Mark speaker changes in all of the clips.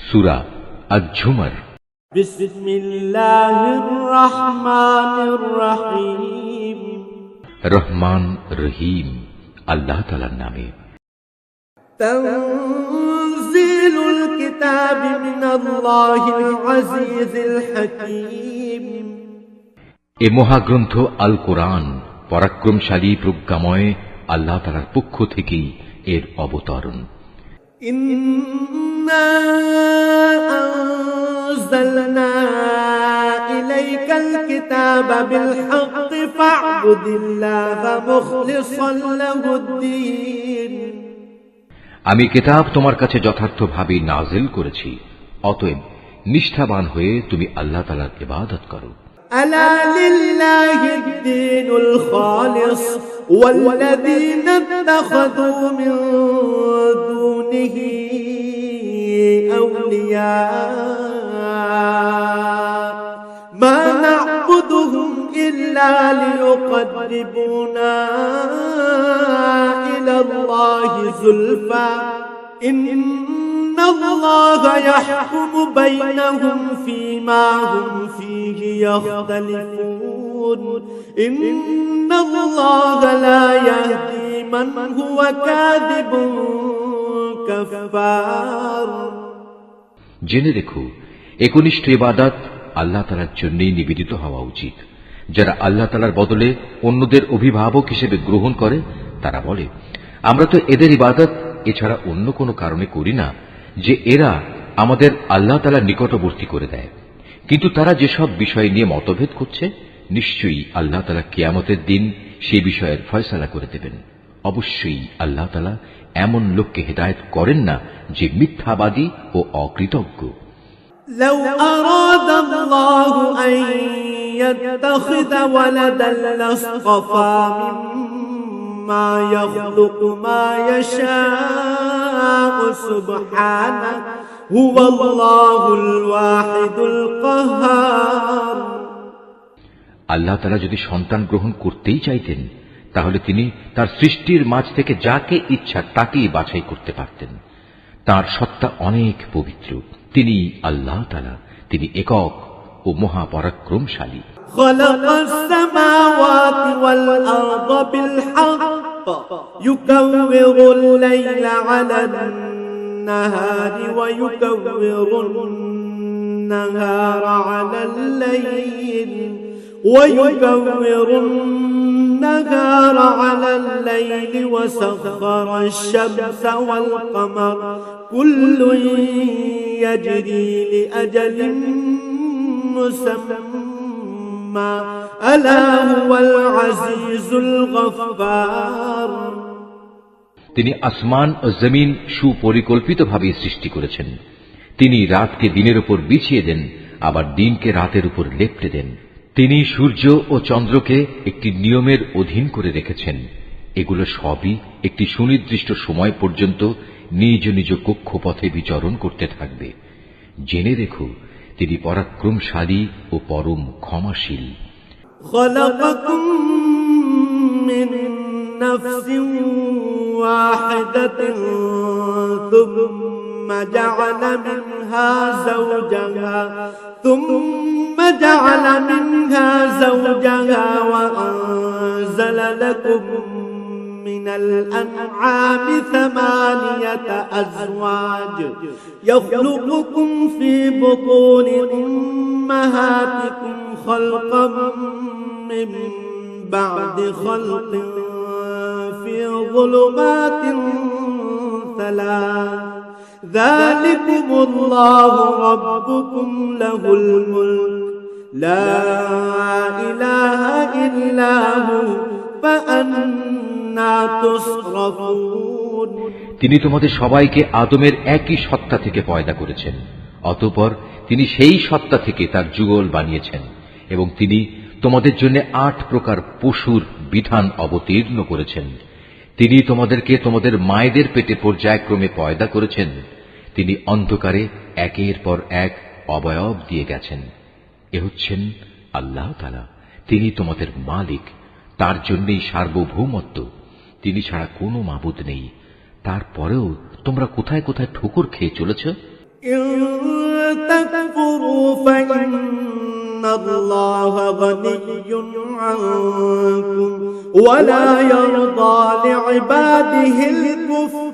Speaker 1: সূরা আয-ঝুমার।
Speaker 2: বিসমিল্লাহির রহমানির রহিম।
Speaker 1: রহমান রহিম আল্লাহ তাআলার নামে।
Speaker 2: তানজিলুল কিতাবি মিনাল্লাহিল আজিজিল হাকীম।
Speaker 1: এ মহাগ্রন্থ আল কোরআন পরাক্রমশালী প্রজ্ঞাময় আল্লাহ তাআলার পক্ষ থেকেই এর অবতরণ।
Speaker 2: ইন্না আনজালনা ইলাইকাল কিতাবা বিল হাক্কি ফা'বুদিল্লাহা মুখলিসান লাহুদ-দীন।
Speaker 1: আমি কিতাব তোমার কাছে যথার্থভাবে নাজিল করেছি, অতএব নিষ্ঠাবান হয়ে তুমি আল্লাহ তাআলার ইবাদত করো।
Speaker 2: ألا لله الدين الخالص والذين اتخذوا من دونه أولياء ما نعبدهم إلا ليقربونا إلى الله زلفى إن الله يحكم بينهم فيما هم فيه يختلفون إن الله لا يهدي من هو كاذب كفار।
Speaker 1: জেনে রেখো, একনিষ্ঠ ইবাদত আল্লাহ তাআলার জন্যই নিবেদিত হওয়া উচিত। যারা আল্লাহ তাআলার বদলে অন্যদের অভিভাবক হিসেবে গ্রহণ করে তারা বলে, আমরা তো এদের ইবাদত এছাড়া অন্য কোনো কারণে করি না যে এরা আমাদের আল্লাহ তাআলার নিকটবর্তী করে দেয়। কিন্তু তারা যেসব বিষয় নিয়ে মতভেদ করছে, নিশ্চয়ই আল্লাহ তাআলা কিয়ামতের দিন সেই বিষয়ের ফয়সালা করে দেবেন। অবশ্যই আল্লাহ তাআলা এমন লোককে হেদায়েত করেন না যে মিথ্যাবাদী ও অকৃতজ্ঞ।
Speaker 2: لو أراد الله أن يتخذ ولدا لاصطفى مما يخلق ما يشاء سبحانه هو الله الواحد القهار।
Speaker 1: আল্লাহ তাআলা যদি সন্তান গ্রহণ করতেই চাইতেন, তাহলে তিনি তার সৃষ্টির মাঝ থেকে যাকে ইচ্ছা তাকেই বাছাই করতে পারতেন। তার সত্তা অনেক পবিত্র। তিনি আল্লাহ তাআলা, তিনি একক ও মহাপরাক্রমশালী।
Speaker 2: খালাকাস সামাওয়াতি ওয়াল আরদা বিল হক ইউকাউবিরুল লাইলা আলান নাহারি ওয়া ইউকাউবিরুন নাহারা আলাল লাইল ويكور النهار على الليل وسخر الشمس والقمر كل يجري لأجل مسمى ألا هو العزيز الغفار।
Speaker 1: তিনি আসমান ও জমিন সুপরিকল্পিতভাবে সৃষ্টি করেছেন। তিনি রাতকে দিনের উপর বিছিয়ে দেন, আবার দিনকে রাতের উপর লেপ্টে দেন। তিনি সূর্য ও চন্দ্রকে একটি নিয়মের অধীন করে রেখেছেন। এগুলো সবই একটি সুনির্দিষ্ট সময় পর্যন্ত নিজ নিজ কক্ষপথে বিচরণ করতে থাকবে। জেনে রেখো, তিনি পরাক্রমশালী ও পরম ক্ষমাশীল।
Speaker 2: خلقكم من نفس واحدة ثم جعل منها زوجها وأنزل لكم من الأنعام 8 أزواج يخلقكم في بطون أمهاتكم خلقا من بعد خلق في ظلمات 3 ذلكم الله ربكم له الملك لا إله إلا هو فأنا تصرفون।
Speaker 1: তিনি তোমাদের সবাইকে আদমের একই সত্তা থেকে পয়দা করেছেন, অতঃপর তিনি সেই সত্তা থেকে তার যুগল বানিয়েছেন এবং তিনি তোমাদের জন্য 8 প্রকার পশুর বিধান অবতীর্ণ করেছেন। তিনি তোমাদেরকে তোমাদের মায়েদের পেটে পর্যায়ক্রমে পয়দা করেছেন। তিনি অন্ধকারে একের পর এক অবয়ব দিয়ে গেছেন। এ হচ্ছেন আল্লাহ তাআলা, তিনি তোমাদের মালিক, তার জন্যই সার্বভৌমত্ব। তিনি ছাড়া কোনো মাবুদ নেই। তারপরেও তোমরা কোথায় কোথায় ঠোকর খেয়ে চলেছ।
Speaker 2: إن تكفروا فإن الله غني عنكم ولا يرضى لعباده الكفر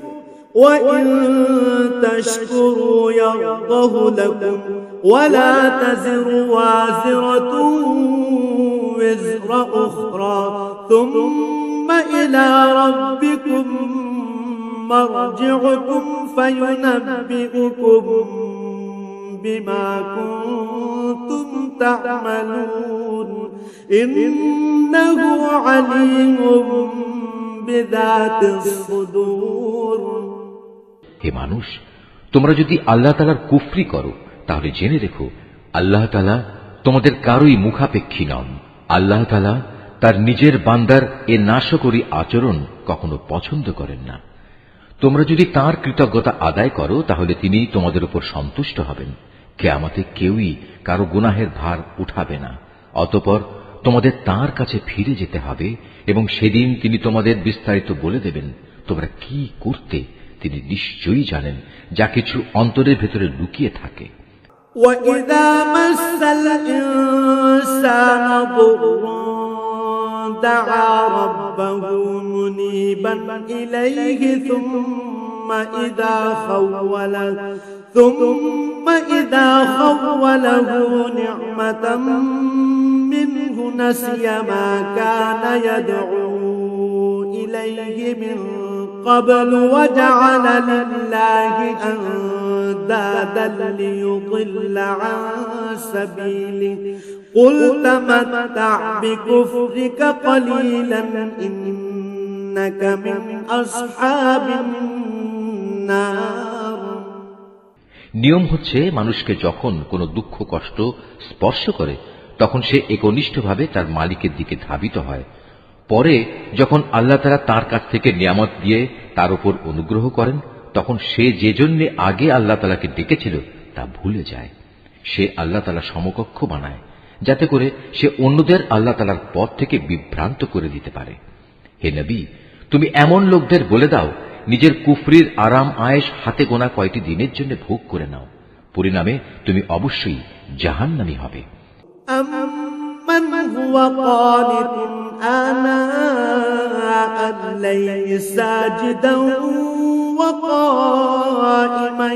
Speaker 2: وإن تشكروا يرضه لكم ولا تزر وازرة وزر أخرى ثم إلى ربكم مرجعكم فينبئكم بما كنتم تعملون إنه عليم بذات الصدور।
Speaker 1: হে মানুষ, তোমরা যদি আল্লাহ তাআলার কুফরি করো তাহলে জেনে রেখো আল্লাহ তাআলা তোমাদের কারোই মুখাপেক্ষী নন। আল্লাহ তাআলা তার নিজের বান্দার এ নাশকরী আচরণ কখনো পছন্দ করেন না। তোমরা যদি তাঁর কৃতজ্ঞতা আদায় করো তাহলে তিনি তোমাদের উপর সন্তুষ্ট হবেন। কিয়ামতে কেউই কারো গুনাহের ভার উঠাবে না। অতঃপর তোমাদের তাঁর কাছে ফিরে যেতে হবে এবং সেদিন তিনি তোমাদের বিস্তারিত বলে দেবেন তোমরা কি করতে। তিনি নিশ্চয়ই জানেন যা কিছু অন্তরের ভেতরে লুকিয়ে থাকে।
Speaker 2: وَإِذَا مَسَّ الْإِنسَانَ ضُرٌّ دَعَا رَبَّهُ مُنِيبًا إِلَيْهِ ثُمَّ إِذَا خَوَّلَهُ نِعْمَةً مِّنْهُ نَسِيَ مَا كَانَ يَدْعُو إِلَيْهِ مِن قبل وجعل لله أندادا ليضل عن سبيله قل تمتع بكفرك قليلا إنك من أصحاب النار।
Speaker 1: নিয়ম হচ্ছে মানুষকে যখন কোনো দুঃখ কষ্ট স্পর্শ করে তখন সে একনিষ্ঠভাবে তার মালিকের দিকে ধাবিত হয়। পরে যখন আল্লাহ তাআলা তার কাছ থেকে নিয়ামত দিয়ে তার উপর অনুগ্রহ করেন তখন সে যে জন্য আগে আল্লাহ তাআলাকে ডেকেছিল তা ভুলে যায়। সে আল্লাহ তাআলা সমকক্ষ বানায় যাতে করে সে অন্যদের আল্লাহ তাআলার পথ থেকে বিভ্রান্ত করে দিতে পারে। হে নবী, তুমি এমন লোকদের বলে দাও নিজের কুফরির আরাম আয়েশ হাতে গোনা কয়টি দিনের জন্য ভোগ করে নাও, পরিণামে তুমি অবশ্যই জাহান্নামী হবে।
Speaker 2: من هو قانت آناء الليل ساجدا وقائما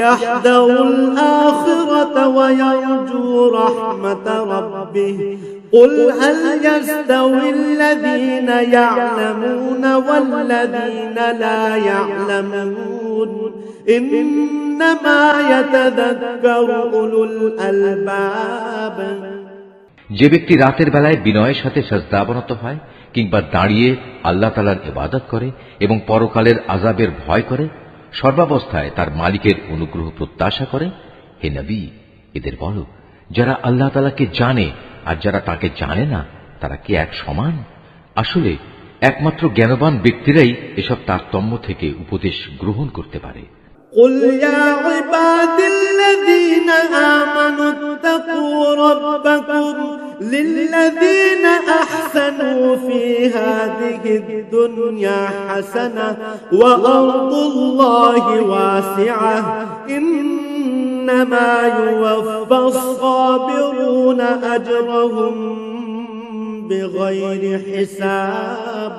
Speaker 2: يحذر الآخرة ويرجو رحمة ربه قل هل يستوي الذين يعلمون والذين لا يعلمون إنما يتذكر أولو الألباب।
Speaker 1: যে ব্যক্তি রাতের বেলায় বিনয়ের সাথে সাজদাবনত হয় কিংবা দাঁড়িয়ে আল্লাহ তাআলার ইবাদত করে এবং পরকালের আযাবের ভয় করে, সর্বাবস্থায় তার মালিকের অনুগ্রহ প্রত্যাশা করে, হে নবী এদের বলো যারা আল্লাহ তাআলাকে জানে আর যারা তাকে জানে না তারা কি এক সমান? আসলে একমাত্র জ্ঞানবান ব্যক্তিরাই এসব তারতম্য থেকে উপদেশ গ্রহণ করতে পারে।
Speaker 2: قل يا عبادي الذين آمنوا اتقوا ربكم للذين أحسنوا في هذه الدنيا حسنة وأرض الله واسعة إنما يوفى الصابرون أجرهم بغير حساب।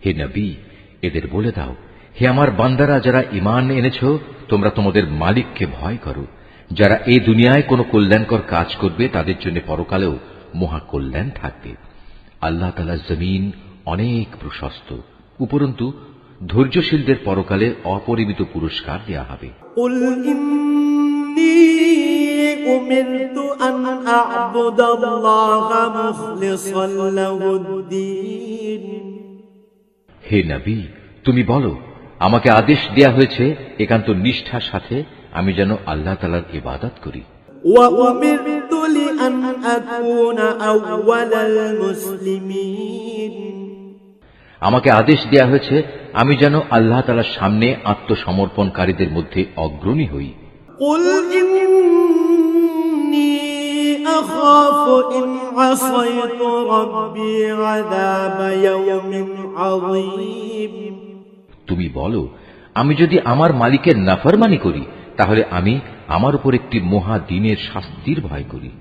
Speaker 1: হে নবী এদের বলে দাও, হে আমার বান্দারা যারা ঈমান এনেছো তোমরা তোমাদের মালিককে ভয় করো। যারা এই দুনিয়ায় কোনো কল্যাণকর কাজ করবে তাদের জন্য পরকালেও মহা কল্যাণ থাকবে। আল্লাহ তাআলার জমিন অনেক প্রশস্ত, উপরন্তু ধৈর্যশীলদের পরকালে অপরিমিত পুরস্কার দেয়া হবে।
Speaker 2: قل إني أمرت أن أعبد الله مخلصا له الدين।
Speaker 1: হে নবী তুমি বলো আমাকে আদেশ দেয়া হয়েছে একান্ত নিষ্ঠার সাথে আমি যেন আল্লাহ তাআলার ইবাদত করি।
Speaker 2: وأمرت لأن أكون أول المسلمين।
Speaker 1: আমাকে আদেশ দেয়া হয়েছে আমি যেন আল্লাহ তাআলার সামনে আত্মসমর্পণকারীদের মধ্যে অগ্রণী হই।
Speaker 2: قل إني أخاف إن عصيت ربي عذاب يوم عظيم।
Speaker 1: তুমি বলো, আমি যদি আমার মালিকের নাফরমানি করি তাহলে আমি আমার উপর একটি মহা দিনের শাস্তির ভয় করি।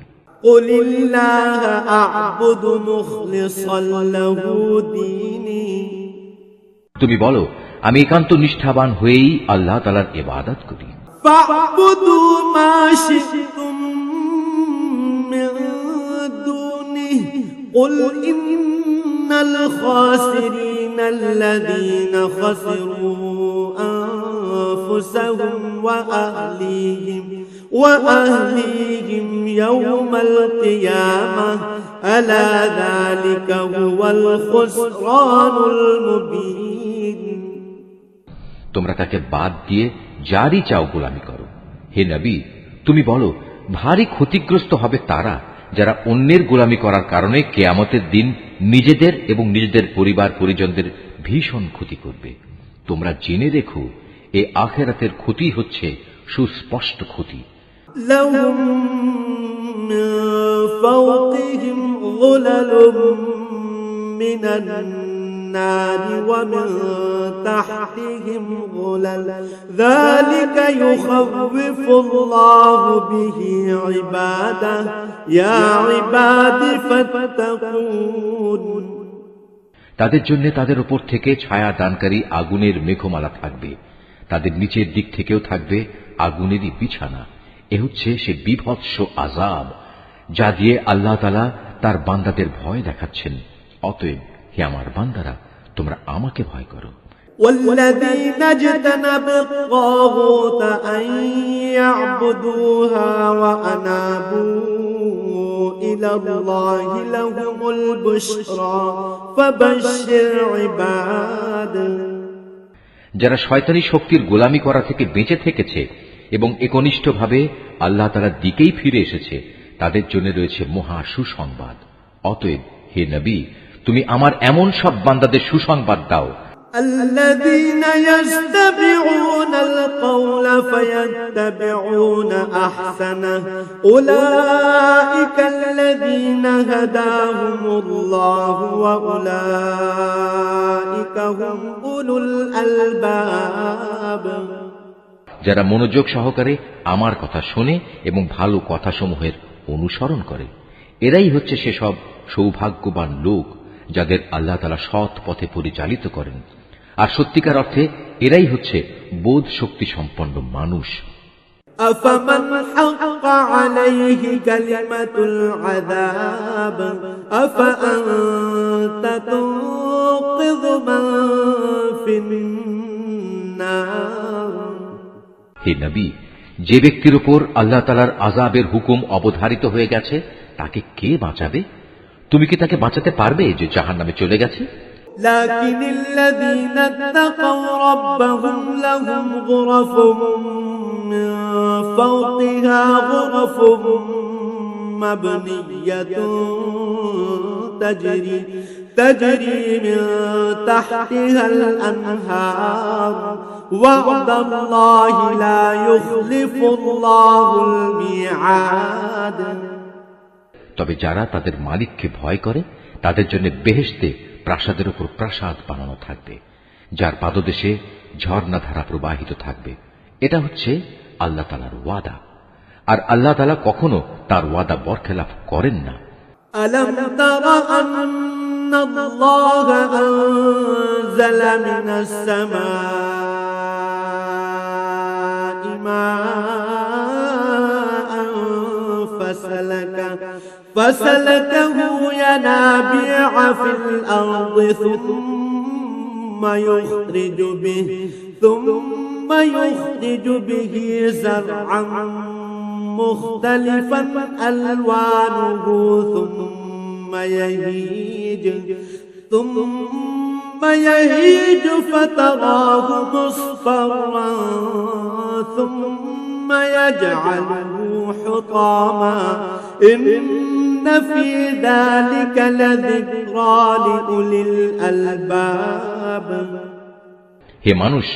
Speaker 2: قل الله أعبد مخلصا له ديني
Speaker 1: তুমি বলো, আমি একান্ত নিষ্ঠাবান হয়েই আল্লাহ তাআলার ইবাদত করি।
Speaker 2: فاعبدوا ما شئتم من دونه قل إن الخاسرين الذين خسروا أنفسهم وأهليهم يوم القيامة ألا ذلك هو الخسران المبين
Speaker 1: তোমরা তাকে বাদ দিয়ে যারই চাও গোলামি করো। হে নবী, তুমি বলো, ভারী ক্ষতিগ্রস্ত হবে তারা যারা অন্যের গোলামি করার কারণে কিয়ামতের দিন নিজেদের এবং নিজেদের পরিবার পরিজনদের ভীষণ ক্ষতি করবে। তোমরা জেনে রেখো, এই আখিরাতের ক্ষতি হচ্ছে সুস্পষ্ট ক্ষতি।
Speaker 2: لهم من فوقهم ظلل من النار ومن تحتهم ظلل ذلك يخوف الله به عباده يا عباد فاتقون
Speaker 1: তাদের জন্য তাদের উপর থেকে ছায়া দানকারী আগুনের মেঘমালা থাকবে, তাদের নিচের দিক থেকেও থাকবে আগুনেরই বিছানা। এ হচ্ছে সে বিভৎস আযাব যা দিয়ে আল্লাহ তাআলা তার বান্দাদের ভয় দেখাচ্ছেন। অতএব হে আমার বান্দারা, তোমরা আমাকে ভয় করো।
Speaker 2: والذين اجتنبوا الطاغوت أن يعبدوها وأنابوا إلى الله لهم البشرى فبشر عباده
Speaker 1: যারা শয়তানি শক্তির গোলামি করা থেকে বেঁচে থেকেছে এবং একনিষ্ঠভাবে আল্লাহ তাআলার দিকেই ফিরে এসেছে, তাদের জন্য রয়েছে মহা সুসংবাদ। অতএব হে নবী, তুমি আমার এমন সব বান্দাদের সুসংবাদ দাও
Speaker 2: الذين يستمعون القول فيتبعون أحسنه أولئك الذين هداهم الله وأولئك هم أولو الألباب
Speaker 1: যারা মনোযোগ সহকারে আমার কথা শোনে এবং ভালো কথাসমূহের অনুসরণ করে, এরাই হচ্ছে সেসব সৌভাগ্যবান লোক যাদের আল্লাহ তাআলা সৎ পথে পরিচালিত করেন। আর সত্যিকার অর্থে এরাই হচ্ছে বোধ শক্তি সম্পন্ন মানুষ।
Speaker 2: أفمن حق عليه كلمة العذاب أفأنت تنقذ من في النار
Speaker 1: হে নবী, যে ব্যক্তির উপর আল্লাহ তাআলার আযাবের হুকুম অবধারিত হয়ে গেছে তাকে কে বাঁচাবে? তুমি কি তাকে বাঁচাতে পারবে যে জাহান্নামে চলে গেছে?
Speaker 2: لكن الذين اتقوا ربهم لهم غرف من فوقها غرف مبنية تجري من تحتها الأنهار وعد الله لا يخلف الله الميعاد
Speaker 1: তবে যারা তাদের মালিককে ভয় করে তাদের জন্য বেহেশতে প্রাসাদের উপর প্রাসাদ বানানো থাকবে, যার পাদদেশে ঝর্ণাধারা প্রবাহিত থাকবে। এটা হচ্ছে আল্লাহ তাআলার ওয়াদা, আর আল্লাহ তাআলা কখনো তার ওয়াদা বরখেলাফ করেন না।
Speaker 2: ألم تر أن الله أنزل من السماء ماء فسلكه ينابيع في الأرض ثم يخرج به زرعا مختلفا ألوانه ثم يهيج فتراه مصفرا ثم يجعله حطاما إن في ذلك لذكرى لأولي الألباب
Speaker 1: হে মানুষ,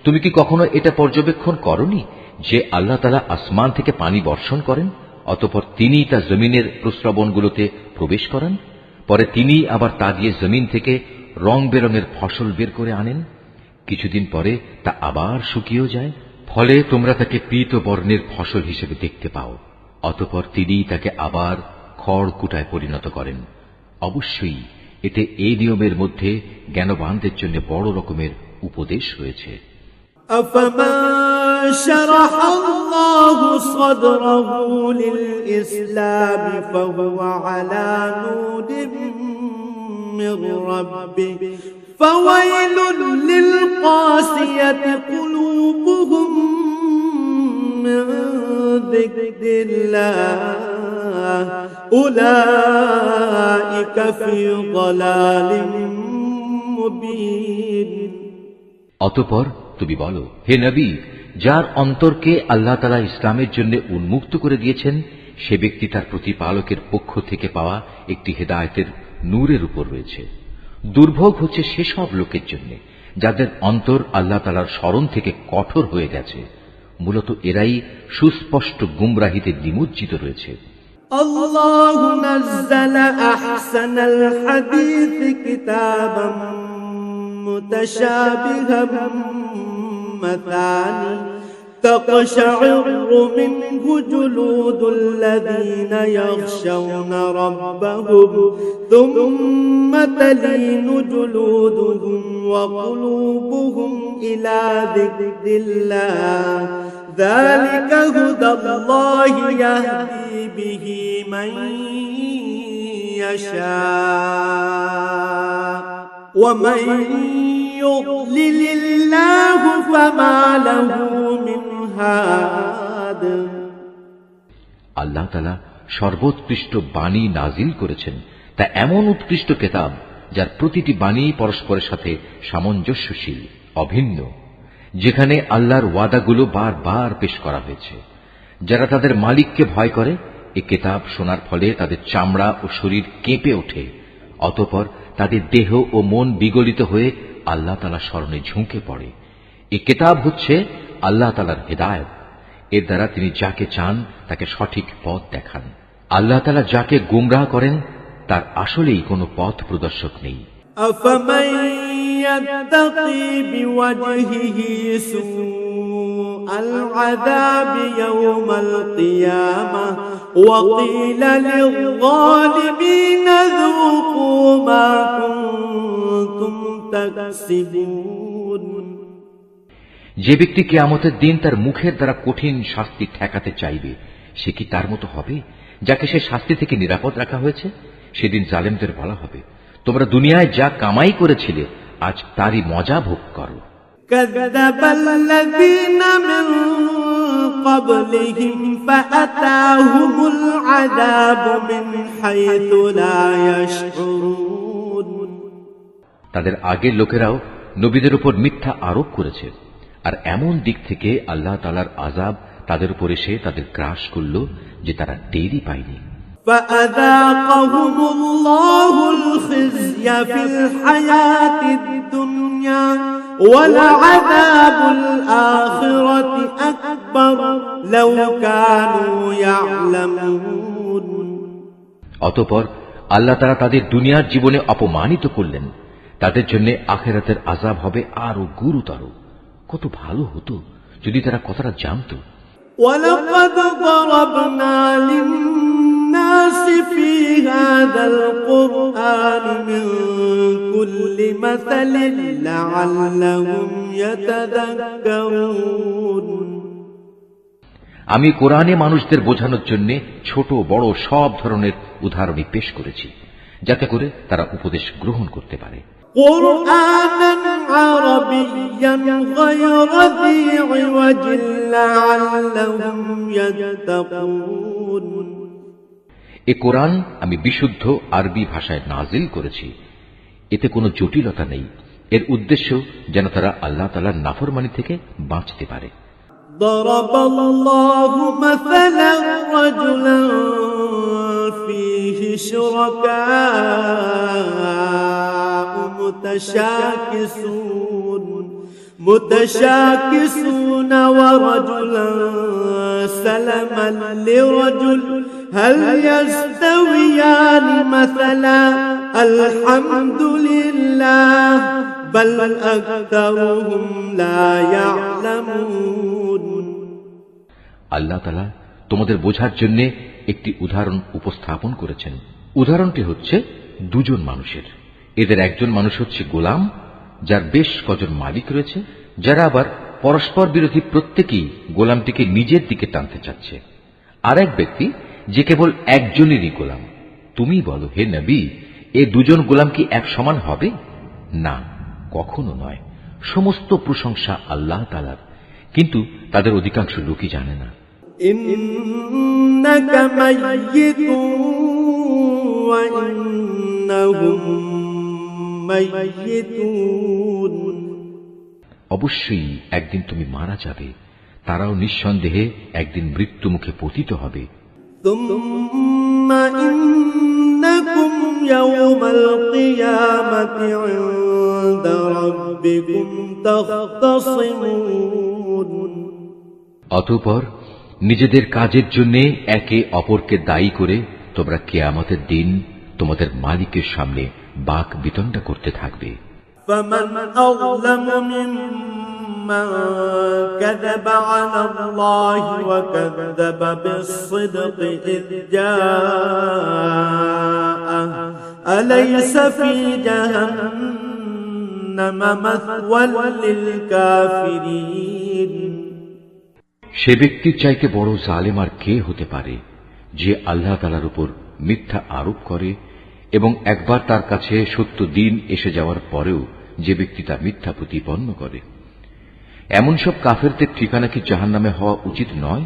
Speaker 1: তুমি কি কখনো এটা পর্যবেক্ষণ করনি যে আল্লাহ তাআলা আসমান থেকে পানি বর্ষণ করেন, অতঃপর তিনি তা জমিনের প্রস্রবণগুলোতে প্রবেশ করান, পরে তিনি আবার তা দিয়ে জমিন থেকে রং বেরঙের ফসল বের করে আনেন? কিছুদিন পরে তা আবার শুকিয়েও যায়। ফলে তোমরা তাকে পীত বর্ণের ফসল হিসেবে দেখতে পাও। অতঃপর তিনি তাকে আবার খড় কুটায় পরিণত করেন। অবশ্যই এতে এই নিয়মের মধ্যে জ্ঞানবানদের জন্য বড় রকমের উপদেশ রয়েছে।
Speaker 2: أفمن شرح الله صدره للإسلام فهو على نور من ربه فويل للقاسية قلوبهم من ذكر الله أولئك في ضلال مبين।
Speaker 1: অতঃপর তুমি বলো, হে নবী, যার অন্তরকে আল্লাহ তাআলা ইসলামের জন্য উন্মুক্ত করে দিয়েছেন, সে ব্যক্তি তার প্রতিপালকের পক্ষ থেকে পাওয়া একটি হেদায়েতের নূরের উপর রয়েছে। দুর্ভোগ হচ্ছে সেসব লোকের জন্য যাদের অন্তর আল্লাহ তাআলার স্মরণ থেকে কঠোর হয়ে গেছে। মূলত এরাই সুস্পষ্ট গুমরাহিতে নিমজ্জিত রয়েছে।
Speaker 2: আল্লাহু নাযালা আহসানাল হাদীস কিতাবাম মুতাশাবিহাম মাসানি তাকশা'রু মিনহু জুলুদুল লাযীনা ইয়াখশাউনা রাব্বাহুম থুম্মা তালিনু জুলুদুহুম ওয়া কুলুবুহুম ইলা যিকরিল্লাহ যালিকা হুদাল্লাহি ইয়াহদি বিহি মান ইয়াশা ওয়া মান ইউদ্লিলিল্লাহু ফামা লাহু মিন হাদ।
Speaker 1: আল্লাহ তাআলা সর্বোৎকৃষ্ট বাণী নাজিল করেছেন, তা এমন উৎকৃষ্ট কিতাব যার প্রতিটি বাণী পরস্পরের সাথে সামঞ্জস্যশীল, অভিন্ন, যেখানে আল্লাহর ওয়াদাগুলো বারবার পেশ করা হয়েছে। যারা তাদের মালিককে ভয় করে, এ কিতাব শোনার ফলে তাদের চামড়া ও শরীর কেঁপে ওঠে। অতঃপর তাদের দেহ ও মন বিগলিত হয়ে আল্লাহ তাআলার স্মরণে ঝুঁকে পড়ে। এ কিতাব হচ্ছে আল্লাহ তাআলার হেদায়েত। এর দ্বারা তিনি যাকে চান তাকে সঠিক পথ দেখান। আল্লাহ তাআলা যাকে গুমরাহ করেন তার আসলেই কোনো পথ প্রদর্শক নেই।
Speaker 2: أفمن يتقي بوجهه سوء العذاب يوم القيامة وقيل للظالمين ذوقوا ما كنتم تكسبون।
Speaker 1: যে ব্যক্তি কিয়ামতের দিন তার মুখের দ্বারা কঠিন শাস্তি ঠেকাতে চাইবে, সে কি তার মতো হবে যাকে সে শাস্তি থেকে নিরাপদ রাখা হয়েছে? সেদিন জালেমদের বলা হবে, তোমরা দুনিয়ায় যা কামাই করেছিলে আজ তারই মজা ভোগ করো।
Speaker 2: কাযাবাল্লাযীনা মিন ক্বাবলিহিম ফাআতাহুমুল আযাবু মিন হাইথু লা ইয়াশউরুন।
Speaker 1: তাদের আগের লোকেরাও নবীদের উপর মিথ্যা আরোপ করেছে, আর এমন দিক থেকে আল্লাহ তাআলার আযাব তাদের উপর এসে তাদের গ্রাস করল যে তারা টেরই পায়নি।
Speaker 2: فأذاقهم الله الخزي في الحياة الدنيا ولعذاب الآخرة أكبر لو كانوا يعلمون।
Speaker 1: অতঃপর আল্লাহ তাআলা তাদের দুনিয়ার জীবনে অপমানিত করলেন, তাদের জন্য আখিরাতের আযাব হবে আরো গুরুতর। কত ভালো হতো যদি তারা কথাটা জানত।
Speaker 2: ولقد ضربنا للناس في هذا القرآن من كل مثل لعلهم يتذكرون।
Speaker 1: আমি কোরআনে মানুষদের বোঝানোর জন্য ছোট বড় সব ধরনের উদাহরণই পেশ করেছি, যাতে করে তারা উপদেশ গ্রহণ করতে পারে।
Speaker 2: قرآنا عربيا غير ذي عوج لعلهم يتقون।
Speaker 1: এ কোরআন আমি বিশুদ্ধ আরবি ভাষায় নাজিল করেছি, এতে কোনো জটিলতা নেই। এর উদ্দেশ্য যেন তারা আল্লাহ তাআলার নাফরমানি থেকে বাঁচতে পারে।
Speaker 2: ضرب الله مثلا رجلا فيه شركاء متشاكسون ورجلا سلما لرجل هل يستويان مثلا الحمد لله بل أكثرهم لا يعلمون
Speaker 1: আল্লাহ তাআলা তোমাদের বোঝার জন্য একটি উদাহরণ উপস্থাপন করেছেন। উদাহরণটি হচ্ছে দুজন মানুষের। এদের একজন মানুষ হচ্ছে গোলাম, যার বেশ কজন মালিক রয়েছে, যারা আবার পরস্পর বিরোধী, প্রত্যেকেই গোলামটিকে নিজের দিকে টানতে চাচ্ছে। আর এক ব্যক্তি যে কেবল একজনেরই গোলাম। তুমি বলো, হে নবী, এ দুজন গোলাম কি এক সমান হবে? না, কখনো নয়। সমস্ত প্রশংসা আল্লাহ তাআলার, কিন্তু তাদের অধিকাংশ লোকই জানে না।
Speaker 2: ইন্নাকা মাইয়িতুন ওয়া ইন্নাহুম মাইয়িতুন,
Speaker 1: অবশ্যই একদিন তুমি মারা যাবে, তারাও নিঃসন্দেহে একদিন মৃত্যু মুখে পতিত হবে।
Speaker 2: সুম্মা ইন্নাকুম ইয়াওমাল কিয়ামাতি ইনদা রাব্বিকুম তাখতাসিমুন,
Speaker 1: অতঃপর নিজেদের কাজের জন্য একে অপরকে দায়ী করে তোমরা কিয়ামতের দিন তোমাদের মালিকের সামনে বাক বিতণ্ডা করতে থাকবে।
Speaker 2: فمن أظلم ممن كذب على الله وكذب بالصدق إذ جاءه أليس في جهنم مثوى للكافرين
Speaker 1: সে ব্যক্তির চাইতে বড় জালেম আর কে হতে পারে, যে আল্লাহ তাআলার উপর মিথ্যা আরোপ করে এবং একবার তার কাছে সত্য দিন এসে যাওয়ার পরেও যে ব্যক্তি তা মিথ্যা প্রতিপন্ন করে। এমন সব কাফেরদের ঠিকানা কি জাহান্নামে হওয়া উচিত নয়?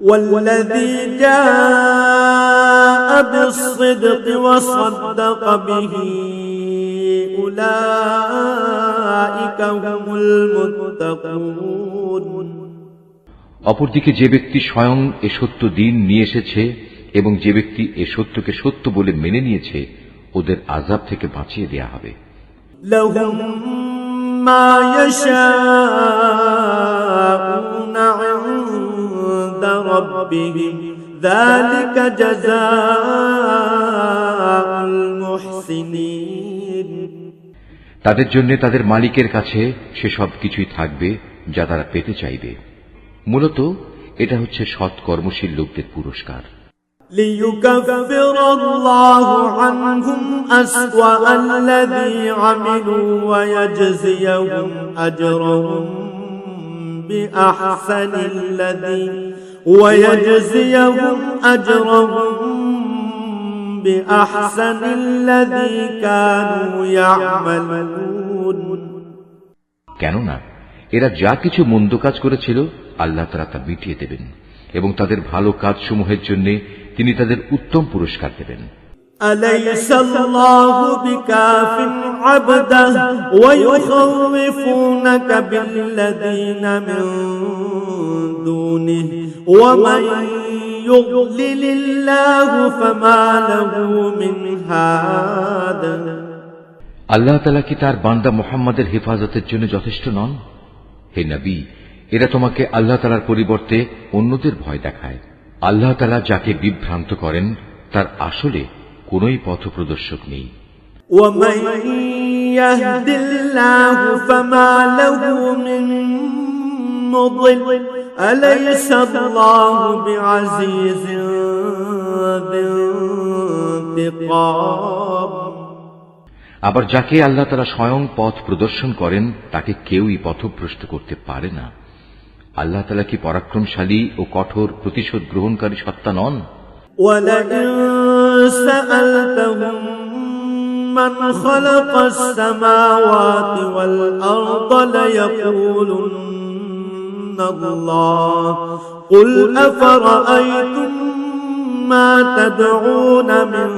Speaker 2: والذي جاء بالصدق وصدق به أولئك هم المتقون,
Speaker 1: অপরদিকে যে ব্যক্তি স্বয়ং এ সত্য দিন নিয়ে এসেছে এবং যে ব্যক্তি এ সত্যকে সত্য বলে মেনে নিয়েছে, ওদের আযাব থেকে বাঁচিয়ে দেয়া হবে।
Speaker 2: لهم ما يشاءون عند ربهم ذلك جزاء المحسنين,
Speaker 1: তাদের জন্য তাদের মালিকের কাছে সে সব কিছুই থাকবে যা তারা পেতে চাইবে। মূলত এটা হচ্ছে সৎ কর্মশীল লোকদের পুরস্কার।
Speaker 2: ليكفر الله عنهم أسوأ الذي عملوا ويجزيهم بأحسن الذي كانوا يعملون,
Speaker 1: কেননা এরা যা কিছু মন্দ কাজ করেছিল আল্লাহ তাআলা তা মিটিয়ে দেবেন এবং তাদের ভালো কাজসমূহের জন্য তিনি তাদের উত্তম পুরস্কার দেবেন।
Speaker 2: أليس الله بكاف عبده ويخوفونك بالذين من دونه ومن يضلل الله فما له من هاد,
Speaker 1: আল্লাহ তাআলা কি তার বান্দা মুহাম্মাদের হেফাজতের জন্য যথেষ্ট নন? হে নবী, এরা তোমাকে আল্লাহ তাআলার পরিবর্তে অন্যদের ভয় দেখায়। আল্লাহ তাআলা যাকে বিভ্রান্ত করেন তার আসলে কোনই পথপ্রদর্শক নেই।
Speaker 2: ومن يهد الله فما له من مضل أليس الله بعزيز ذي انتقام,
Speaker 1: আবার যাকে আল্লাহ তাআলা স্বয়ং পথ প্রদর্শন করেন তাকে কেউই পথভ্রষ্ট করতে পারে না। আল্লাহ তাআলা কি পরাক্রমশালী ও কঠোর প্রতিশোধ গ্রহণকারী সত্তা নন?
Speaker 2: ولئن سألتهم من خلق السماوات والأرض ليقولن الله قل أفرأيتم ما تدعون من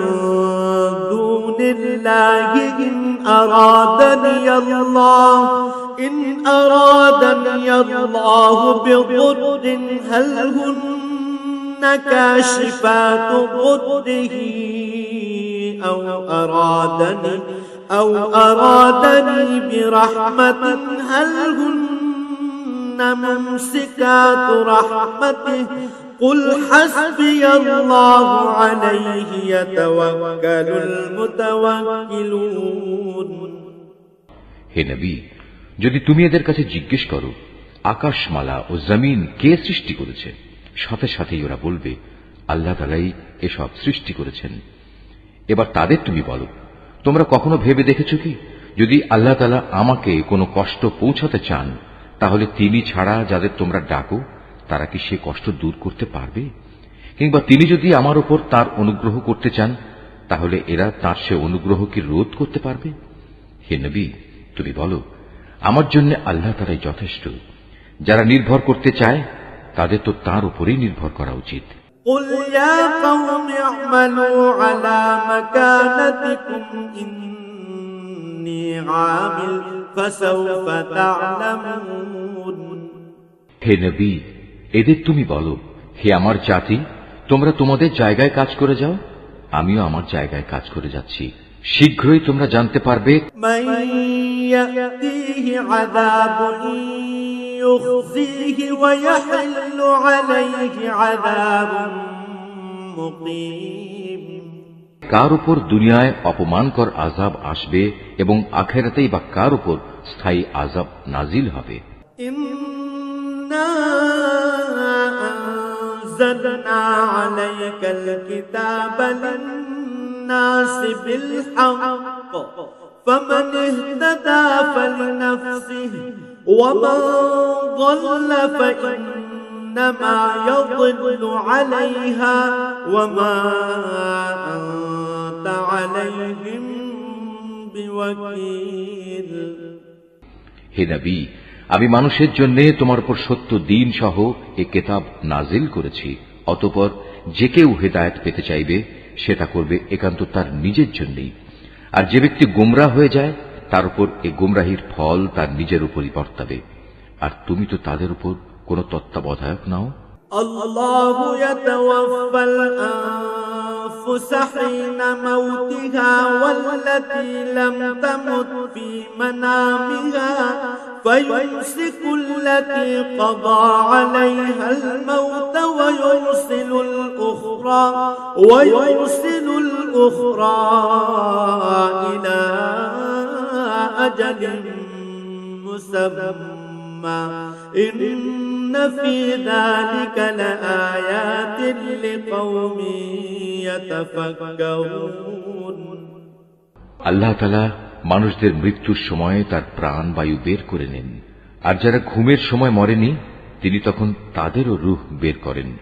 Speaker 2: دون الله إن أرادني الله بضر هل هن كاشفات ضره أو أرادني برحمة هل هن ممسكات رحمته قل حسبي الله عليه يتوكل المتوكلون.
Speaker 1: হে নবী, যদি তুমি এদের কাছে জিজ্ঞেস করো আকাশমালা ও জমিন কে সৃষ্টি করেছে, সাথে সাথেই ওরা বলবে আল্লাহ তাআলাই এসব সৃষ্টি করেছেন। এবার তাদের তুমি বলো, তোমরা কখনো ভেবে দেখেছ কি, যদি আল্লাহ তাআলা আমাকে কোনো কষ্ট পৌঁছাতে চান, তাহলে তিনি ছাড়া যাদের তোমরা ডাকো তারা কি সে কষ্ট দূর করতে পারবে? কিংবা তিনি যদি আমার উপর তার অনুগ্রহ করতে চান, তাহলে এরা তার সে অনুগ্রহ কি রোধ করতে পারবে? হে নবী, তুমি বলো, আমার জন্য আল্লাহ তাআলাই যথেষ্ট। যারা নির্ভর করতে চায় তাদের তো তার উপরেই নির্ভর করা উচিত।
Speaker 2: قل يا قوم اعملوا على مكانتكم إني عامل فسوف تعلمون।
Speaker 1: হে নবী, এদের তুমি বলো, হে আমার জাতি, তোমরা তোমাদের জায়গায় কাজ করে যাও, আমিও আমার জায়গায় কাজ করে যাচ্ছি। শীঘ্রই তোমরা জানতে পারবে
Speaker 2: من يأتيه عذاب يخزيه ويحل عليه عذاب مقيم।
Speaker 1: কার উপর দুনিয়ায় অপমানকর আযাব আসবে এবং আখিরাতেই বা কার উপর স্থায়ী আযাব নাজিল হবে।
Speaker 2: إنا أنزلنا عليك الكتاب للناس بالحق فمن اهتدى فلنفسه ومن ضل فإنما يضل عليها وما أنت عليهم بوكيل।
Speaker 1: হে নবী, আমি মানুষের জন্য তোমার উপর সত্য দ্বীন সহ এ কিতাব নাজিল করেছি। অতঃপর যে কেউ হেদায়েত পেতে চাইবে সেটা করবে একান্ত তার নিজের জন্যই, আর যে ব্যক্তি গোমরাহ হয়ে যায় তার উপর এ গোমরাহির ফল তার নিজের উপরই বর্তাবে। আর তুমি তো তাদের উপর কোনো তত্ত্বাবধায়ক নাও।
Speaker 2: আল্লাহু ইয়াতাওয়াফাল আনফুস হিনা মাউতিহা ওয়াল্লাতী লাম তামুত ফী মানামিহা ফায়ুমসিকুল লাতী ক্বাদা আলাইহাল মাউত ওয়া ইউরসিলুল উখরা ইলা আজালিন মুসাম্মা ইন্না ফী যালিকা লাআয়াতিন লিকাওমিন ইয়াতাফাক্কারুন।
Speaker 1: আল্লাহ তাআলা মানুষদের মৃত্যুর সময় তার প্রাণ বায়ু বের করে নেন, আর যারা ঘুমের সময় মরেনি তিনি তখন তাদেরও রূহ বের করেন।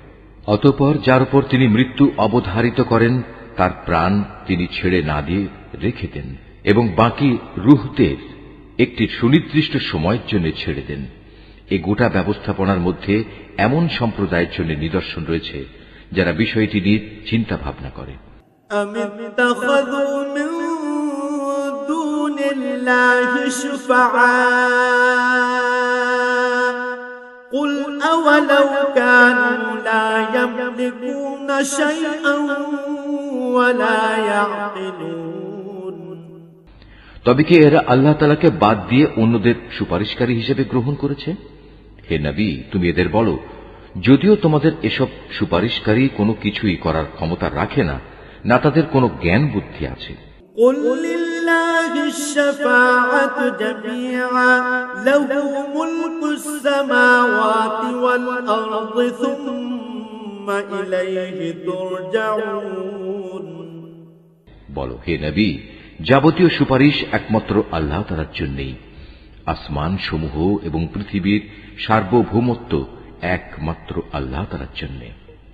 Speaker 1: অতঃপর যার উপর তিনি মৃত্যু অবধারিত করেন তার প্রাণ তিনি ছেড়ে না দিয়ে রেখে দেন এবং বাকি রূহদের একটি সুনির্দিষ্ট সময়ের জন্য ছেড়ে দেন। এই গোটা ব্যবস্থাপনার মধ্যে এমন সম্প্রদায়ের জন্য নিদর্শন রয়েছে যারা বিষয়টি নিয়ে চিন্তা ভাবনা করে।
Speaker 2: قل أولو كانوا لا يملكون شيئا ولا يعقلون।
Speaker 1: তবে কি এরা আল্লাহ তাআলাকে বাদ দিয়ে অন্যদের সুপারিশকারী হিসেবে গ্রহণ করেছে? হে নবী, তুমি এদের বলো, যদিও তোমাদের এসব সুপারিশকারী কোনো কিছুই করার ক্ষমতা রাখে না, না তাদের কোনো জ্ঞান বুদ্ধি আছে।
Speaker 2: قل لله الشفاعة جميعا له ملك السماوات والأرض ثم إليه ترجعون।
Speaker 1: বলো, হে নবী, যাবতীয় সুপারিশ একমাত্র আল্লাহ তাআলার জন্যই। আসমান সমূহ এবং পৃথিবীর সার্বভৌমত্ব একমাত্র আল্লাহ তাআলার জন্য।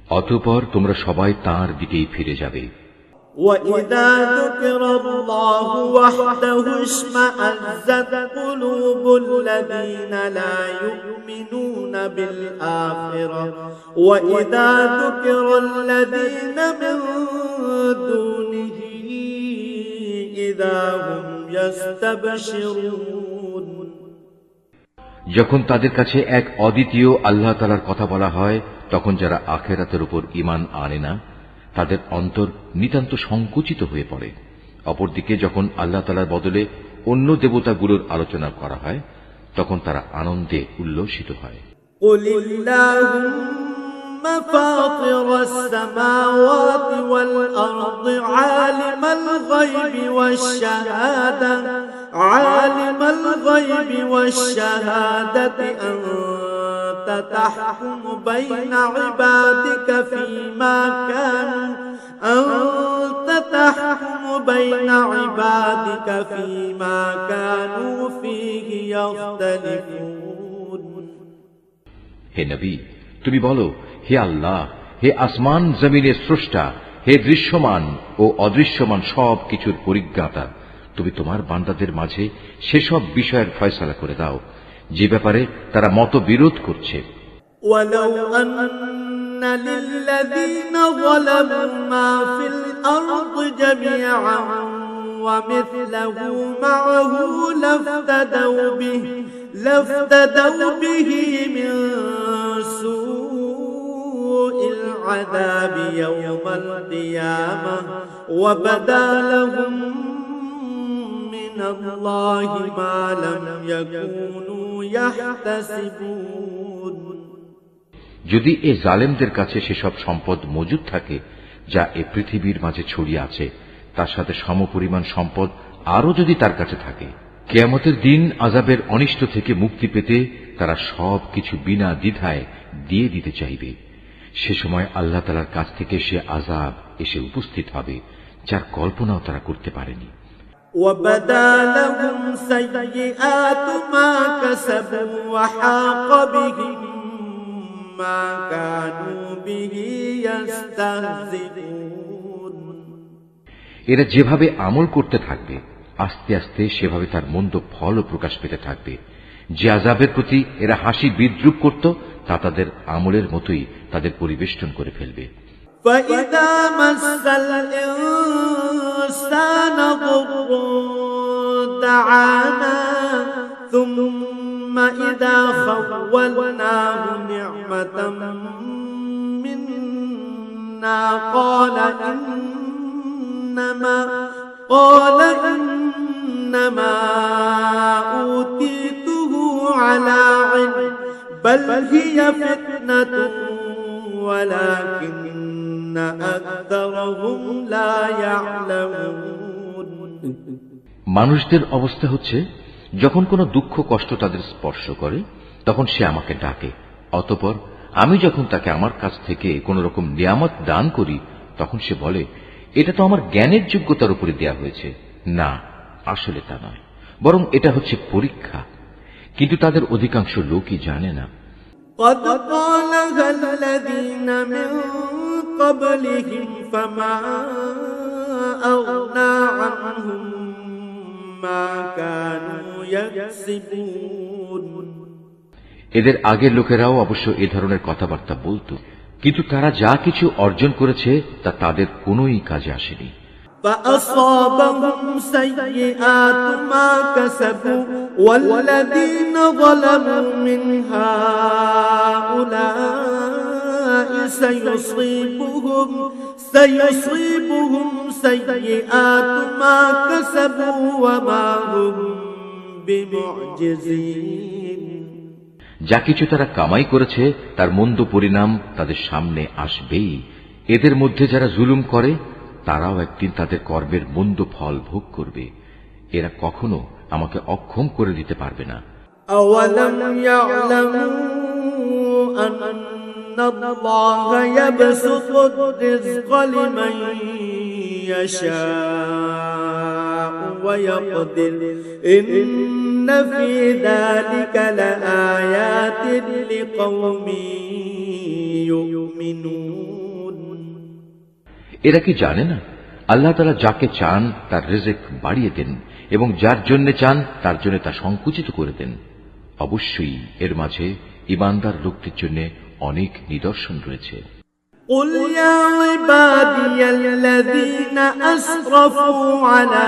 Speaker 1: অতঃপর তোমরা সবাই তাঁর দিকেই ফিরে যাবে।
Speaker 2: وَإِذَا ذُكِرَ اللَّهُ وَحْدَهُ اشْمَأَزَّتْ قُلُوبُ الَّذِينَ لَا يُؤْمِنُونَ بِالْآخِرَةِ وَإِذَا ذُكِرَ الَّذِينَ مِن دُونِهِ إِذَا هُمْ يَسْتَبْشِرُونَ।
Speaker 1: যখন তাদের কাছে এক অদ্বিতীয় আল্লাহ তাআলার কথা বলা হয়, তখন যারা আখিরাতের উপর ঈমান আনে না তাদের অন্তর নিতান্ত সংকুচিত হয়ে পড়ে। অপরদিকে যখন আল্লাহ তাআলার বদলে অন্য দেবতাগুলোর আলোচনা করা হয় তখন তারা আনন্দে উল্লসিত হয়।
Speaker 2: قُلِ اللَّهُمَّ فَاطِرَ السَّمَاوَاتِ وَالْأَرْضِ عَالِمَ الْغَيْبِ وَالشَّهَادَةِ عالم الغيب والشهادة أنت تحكم بين عبادك فيما كانوا فيه يختلفون
Speaker 1: হে নবী, তুমি বলো, হে আল্লাহ, হে আসমান জমিনের স্রষ্টা, হে দৃশ্যমান ও অদৃশ্যমান সব কিছুর পরিজ্ঞাতা, তুমি তোমার বান্দাদের মাঝে সেসব বিষয়ের ফয়সালা করে দাও যে ব্যাপারে তারা মতবিরোধ করছে।
Speaker 2: ولو أن للذين ظلموا ما في الأرض جميعا ومثله معه لافتدوا به من سوء العذاب يوم القيامة وبدا لهم من الله ما لم يكونوا يحتسبون
Speaker 1: যদি এ জালেমদের কাছে সেসব সম্পদ মজুদ থাকে যা এ পৃথিবীর মাঝে ছড়িয়ে আছে, তার সাথে সমপরিমাণ সম্পদ আরও যদি তার কাছে থাকে, কিয়ামতের দিন আযাবের অনিষ্ট থেকে মুক্তি পেতে তারা সব কিছু বিনা দ্বিধায় দিয়ে দিতে চাইবে। সে সময় আল্লাহ তাআলার কাছ থেকে সে আযাব এসে উপস্থিত হবে যার কল্পনাও তারা করতে পারেনি।
Speaker 2: وَبَدَا لَهُمْ سَيِّئَاتُ مَا كَسَبُوا وَحَاقَ بِهِم مَّا كَانُوا بِهِ يَسْتَهْزِئُونَ
Speaker 1: এরা যেভাবে আমল করতে থাকবে, আস্তে আস্তে সেভাবে তার মন্দ ফলও প্রকাশ পেতে থাকবে। যে আযাবের প্রতি এরা হাসি বিদ্রুপ করত, তা তাদের আমলের মতোই তাদের পরিবেষ্টন করে ফেলবে।
Speaker 2: فَإِذَا مَسَّ الْإِنسَانَ ضُرٌّ دَعَانَا ثُمَّ إِذَا خَوَّلْنَاهُ نِعْمَةً مِنَّا قَالَ إِنَّمَا أُوتِيتُهُ عَلَى عِلْمٍ بَلْ هِيَ فِتْنَةٌ وَلَكِنَّ أَكْثَرَهُمْ لَا يَعْلَمُونَ
Speaker 1: মানুষদের অবস্থা হচ্ছে, যখন কোনো দুঃখ কষ্ট তাদের স্পর্শ করে তখন সে আমাকে ডাকে, অতঃপর আমি যখন তাকে আমার কাছ থেকে কোন রকম নিয়ামত দান করি তখন সে বলে, এটা তো আমার জ্ঞানের যোগ্যতার উপরে দেয়া হয়েছে। না, আসলে তা নয়, বরং এটা হচ্ছে পরীক্ষা। কিন্তু তাদের অধিকাংশ লোকই জানে না।
Speaker 2: قد قالها الذين من قبلهم فما أغنى عنهم ما كانوا يكسبون
Speaker 1: এদের আগের লোকেরাও অবশ্য এ ধরনের কথাবার্তা বলতো, কিন্তু তারা যা কিছু অর্জন করেছে তা তাদের কোনোই কাজে আসেনি।
Speaker 2: فأصابهم سيئات ما كسبوا والذين ظلموا من هؤلاء سيصيبهم سيئات ما كسبوا وما هم بمعجزين
Speaker 1: যা কিছু তারা কামাই করেছে তার মন্দ পরিণাম তাদের সামনে আসবেই। এদের মধ্যে যারা জুলুম করে তারাও একদিন তাদের কর্মের মন্দ ফল ভোগ করবে। এরা কখনো আমাকে অক্ষম করে দিতে পারবে না।
Speaker 2: أَوَلَمْ يَعْلَمُوا أَنَّ اللَّهَ يَبْسُطُ الرِّزْقَ لِمَن يَشَاءُ وَيَقْدِرُ إِنَّ فِي ذَلِكَ لَآيَاتٍ لِقَوْمٍ يُؤْمِنُونَ
Speaker 1: এরা কি জানে না আল্লাহ তাআলা যাকে চান তার রিজিক বাড়িয়ে দেন এবং যার জন্য চান তার জন্য তা সংকুচিত করে দেন। অবশ্যই এর মাঝে ঈমানদার লোকদের জন্য অনেক নিদর্শন রয়েছে।
Speaker 2: قُلْ يَا عِبَادِيَ الَّذِينَ أَسْرَفُوا عَلَى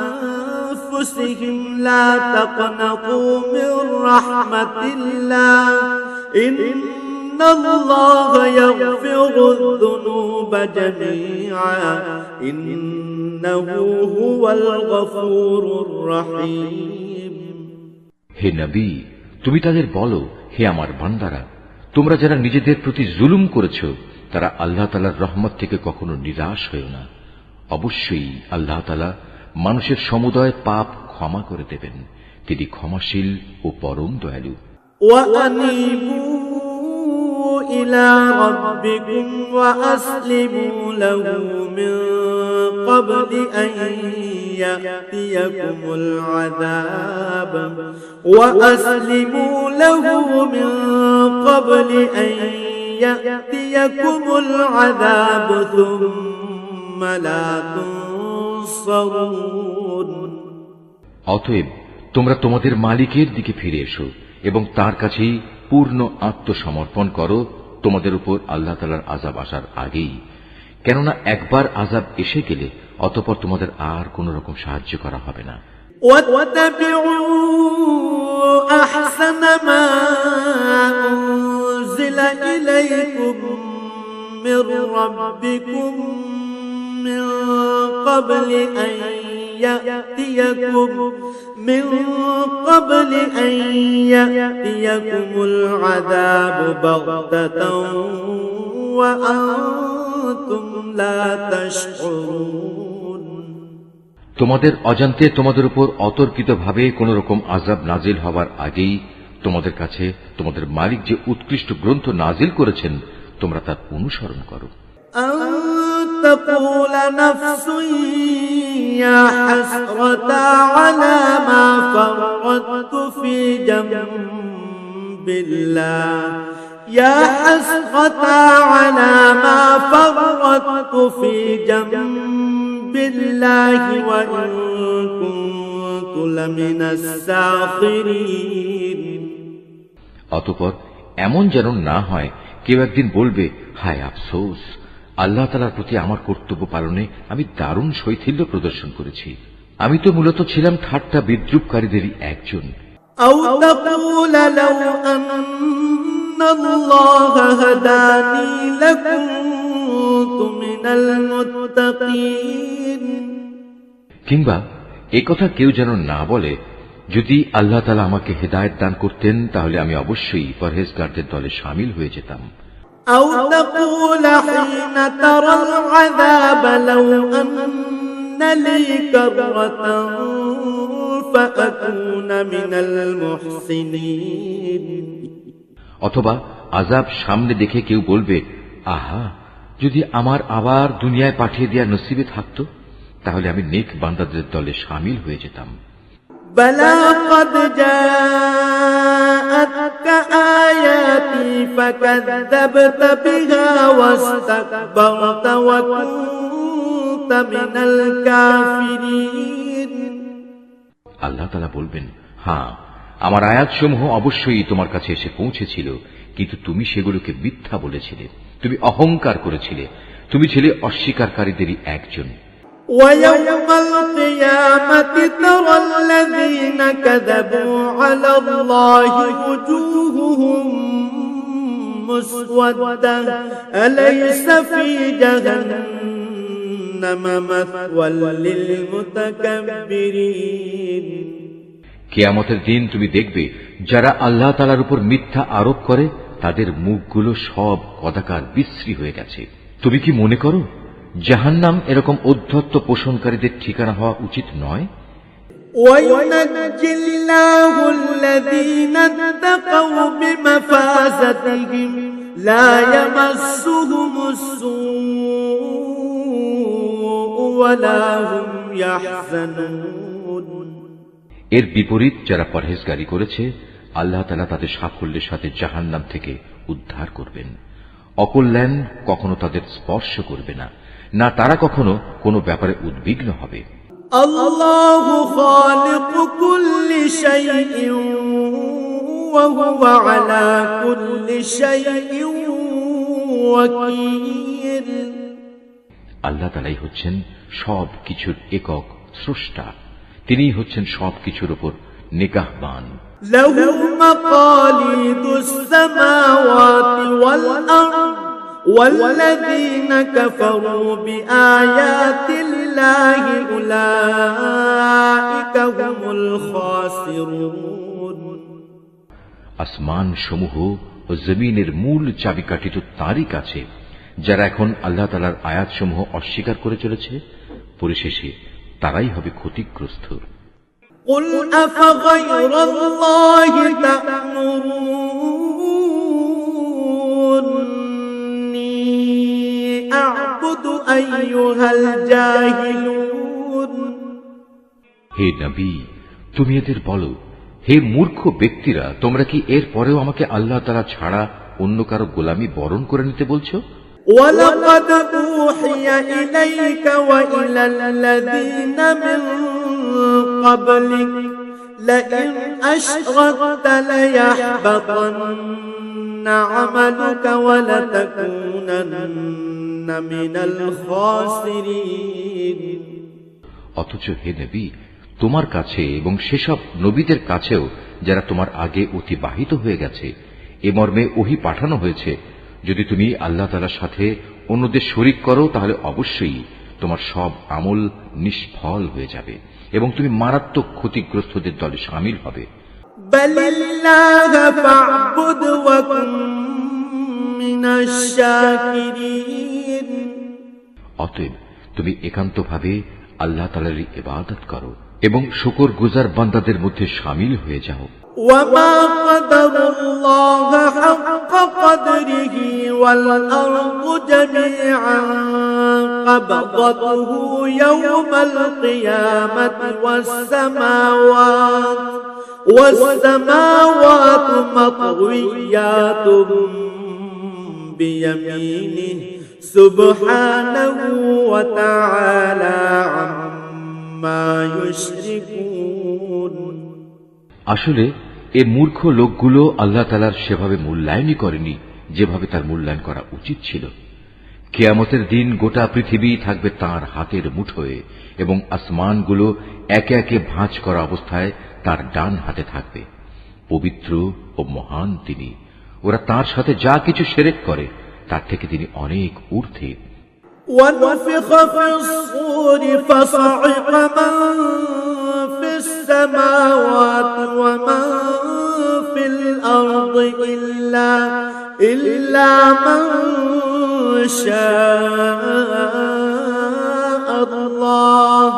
Speaker 2: أَنفُسِهِمْ لَا تَقْنَطُوا مِنْ رَحْمَةِ اللَّهِ إِنَّ اللَّهَ يَغْفِرُ الذُّنُوبَ جَمِيعًا إِنَّهُ هُوَ الْغَفُورُ الرَّحِيمُ
Speaker 1: হে নবী, তুমি তাদের বলো, হে আমার বান্দারা, তোমরা যারা নিজেদের প্রতি জুলুম করেছ তারা আল্লাহ তাআলার রহমত থেকে কখনো নিরাশ হয়ো না। অবশ্যই আল্লাহ তাআলা মানুষের সমুদয় পাপ ক্ষমা করে দেবেন। তিনি ক্ষমাশীল ও পরম দয়ালু।
Speaker 2: وأنيبوا إلى ربكم وأسلموا له من قبل أن يأتيكم العذاب وأسلموا له من قبل أن يأتيكم العذاب ثم لا تنصرون।
Speaker 1: অতএব তোমরা তোমাদের মালিকের দিকে ফিরে এসো এবং তার কাছেই পূর্ণ আত্মসমর্পণ করো তোমাদের উপর আল্লাহ তাআলার আযাব আসার আগেই, কেননা একবার আযাব এসে গেলে অতঃপর তোমাদের আর কোন রকম সাহায্য করা হবে না।
Speaker 2: واتبعوا أحسن ما أنزل إليكم من ربكم من قبل أن يأتيكم العذاب بغتة وأنتم لا تشعرون।
Speaker 1: তোমাদের অজান্তে তোমাদের উপর অতর্কিতভাবে কোন রকম আযাব নাজিল হওয়ার আগেই তোমাদের কাছে তোমাদের মালিক যে উৎকৃষ্ট গ্রন্থ নাজিল করেছেন তোমরা তার অনুসরণ করো।
Speaker 2: أن تقول نفس يا حسرة على ما فرطت في جنب الله يا حسرة على ما فرطت في جنب الله وإن كنت لمن الساخرين।
Speaker 1: অতঃপর এমন যেন না হয় কেউ একদিন বলবে, হায় আফসোস, আল্লাহ তাআলার প্রতি আমার কর্তব্য পালনে আমি দারুণ শৈথিল্য প্রদর্শন করেছি। আমি তো মূলত ছিলাম ঠাট্টা বিদ্রুপকারীদেরই একজন।
Speaker 2: أو تقول لو أن الله هداني لكنت من المتقين।
Speaker 1: কিংবা একথা কেউ যেন না বলে, যদি আল্লাহ তাআলা আমাকে হেদায়েত দান করতেন তাহলে আমি অবশ্যই পরহেজগারদের দলে শামিল হয়ে যেতাম।
Speaker 2: أو تقول حين ترى العذاب لو أن لي كرة فأكون من المحسنين।
Speaker 1: অথবা আযাব সামনে দেখে কেউ বলবে, আহা, যদি আমার আবার দুনিয়ায় পাঠিয়ে দেওয়ার নসিবে থাকতো তাহলে আমি নেক বান্দাদের দলে শামিল হয়ে যেতাম।
Speaker 2: بلى قد جاءتك آياتي فكذبت بها واستكبرت وكنت من الكافرين।
Speaker 1: আল্লাহ তাআলা বলবেন, হ্যাঁ, আমার আয়াতসমূহ অবশ্যই তোমার কাছে এসে পৌঁছেছিল, কিন্তু তুমি সেগুলোকে মিথ্যা বলেছিলে, তুমি অহংকার করেছিলে, তুমি ছিলে অস্বীকারীদেরই একজন।
Speaker 2: ويوم القيامة ترى الذين كذبوا على الله وجوههم مسودة أليس في جهنم مثوى للمتكبرين।
Speaker 1: কিয়ামতের দিন তুমি দেখবে যারা আল্লাহ তাআলার উপর মিথ্যা আরোপ করে তাদের মুখগুলো সব কদাকার বিশ্রী হয়ে গেছে। তুমি কি মনে করো জাহান্নাম এরকম উদ্ধত্ত পোষণকারীদের ঠিকানা হওয়া উচিত নয়?
Speaker 2: وينجي الله الذين اتقوا بمفازتهم لا يمسهم السوء ولا هم يحزنون।
Speaker 1: এর বিপরীত যারা পরহেজগারি করেছে আল্লাহ তাআলা তাদের সাফল্যের সাথে জাহান্নাম থেকে উদ্ধার করবেন। অকল্যাণ কখনো তাদের স্পর্শ করবে না, না তারা কখনো কোনো ব্যাপারে উদ্বিগ্ন হবে।
Speaker 2: আল্লাহু খালিকু কুল্লি শাইইন ওয়া হুয়া আলা কুল্লি শাইইন ওয়াকিল।
Speaker 1: আল্লাহ তাআলাই হচ্ছেন সব কিছুর একক স্রষ্টা, তিনিই হচ্ছেন সব কিছুর উপর নিগাহবান।
Speaker 2: লাহু মাকালিদুস সামাওয়াতি ওয়াল আরদ والذين كفروا بآيات الله أولئك هم الخاسرون।
Speaker 1: আসমান সমূহ ও জমিনের মূল চাবিকাঠি তো তারই কাছে। যারা এখন আল্লাহ তাআলার আয়াতসমূহ অস্বীকার করে চলেছে পরিশেষে তারাই হবে ক্ষতিগ্রস্ত।
Speaker 2: قل أفغير الله تأمروني أعبد أيها الجاهلون।
Speaker 1: হে নবী, তুমি এদের বলো, হে মূর্খ ব্যক্তিরা, তোমরা কি এর পরেও আমাকে আল্লাহ তাআলা ছাড়া অন্য কারো গোলামি বরণ করে নিতে বলছো?
Speaker 2: ولقد أوحي إليك وإلى الذين من قبلك لئن أشركت ليحبطن عملك ولتكونن من الخاسرين।
Speaker 1: অথচ হে নবী, তোমার কাছে এবং সেসব নবীদের কাছেও যারা তোমার আগে অতিবাহিত হয়ে গেছে এ মর্মে ওহী পাঠানো হয়েছে, যদি তুমি আল্লাহ তাআলার সাথে অন্যদের শরীক করো তাহলে অবশ্যই তোমার সব আমল নিষ্ফল হয়ে যাবে এবং তুমি মারাত্মক ক্ষতিগ্রস্তদের দলে শামিল হবে।
Speaker 2: বলিল্লাহ ফা'বুদ ওয়া কুন মিনাশ শাকিরিন।
Speaker 1: অতএব তুমি একান্তভাবে আল্লাহ তাআলার ইবাদত করো এবং শুকরগুজার বান্দাদের মধ্যে শামিল হয়ে যাও।
Speaker 2: وما قدر الله حق قدره والأرض جميعا قبضته يوم القيامة والسماوات مطويات بيمينه سبحانه وتعالى عما يشركون।
Speaker 1: আসলে এ মূর্খ লোকগুলো আল্লাহ তাআলার সেভাবে মূল্যায়নই করেনি যেভাবে তার মূল্যায়ন করা উচিত ছিল। কিয়ামতের দিন গোটা পৃথিবী থাকবে তার হাতের মুঠোয় এবং আসমানগুলো একে একে ভাঁজ করা অবস্থায় তার ডান হাতে থাকবে। পবিত্র ও মহান তিনি। ওরা তার সাথে যা কিছু শিরক করে তার থেকে তিনি অনেক ঊর্ধ্বে।
Speaker 2: ونفخ في الصور فصعق من في السماوات ومن في الأرض إلا من شاء الله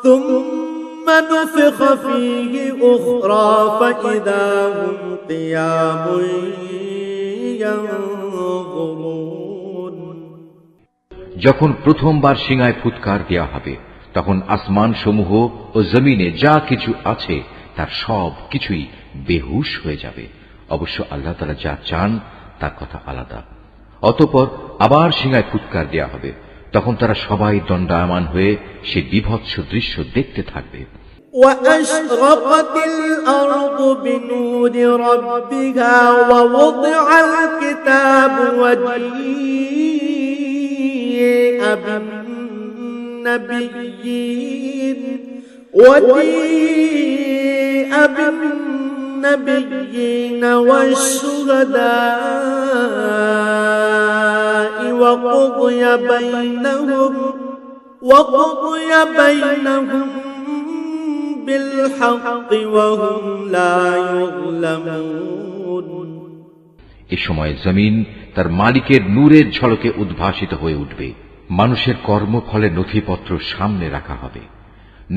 Speaker 2: ثم نفخ فيه أخرى فإذا هم قيام ينظرون।
Speaker 1: যখন প্রথমবার সিঙায় ফুৎকার দেয়া হবে তখন আসমান সমূহ ও জমিনে যা কিছু আছে তার সব কিছুই বেহুশ হয়ে যাবে। অবশ্য আল্লাহ তাআলা যা চান তার কথা আলাদা। অতঃপর আবার সিঙায় ফুৎকার দেয়া হবে, তখন তারা সবাই দণ্ডায়মান হয়ে সে বিভৎস দৃশ্য দেখতে থাকবে।
Speaker 2: وأشرقت الأرض بنور ربها ووضع الكتاب وجيء بالنبيين والشهداء وقضي بينهم بالحق وهم لا يظلمون।
Speaker 1: এ সময় জমিন তার মালিকের নূরের ঝলকে উদ্ভাসিত হয়ে উঠবে। মানুষের কর্মফলের নথিপত্র সামনে রাখা হবে।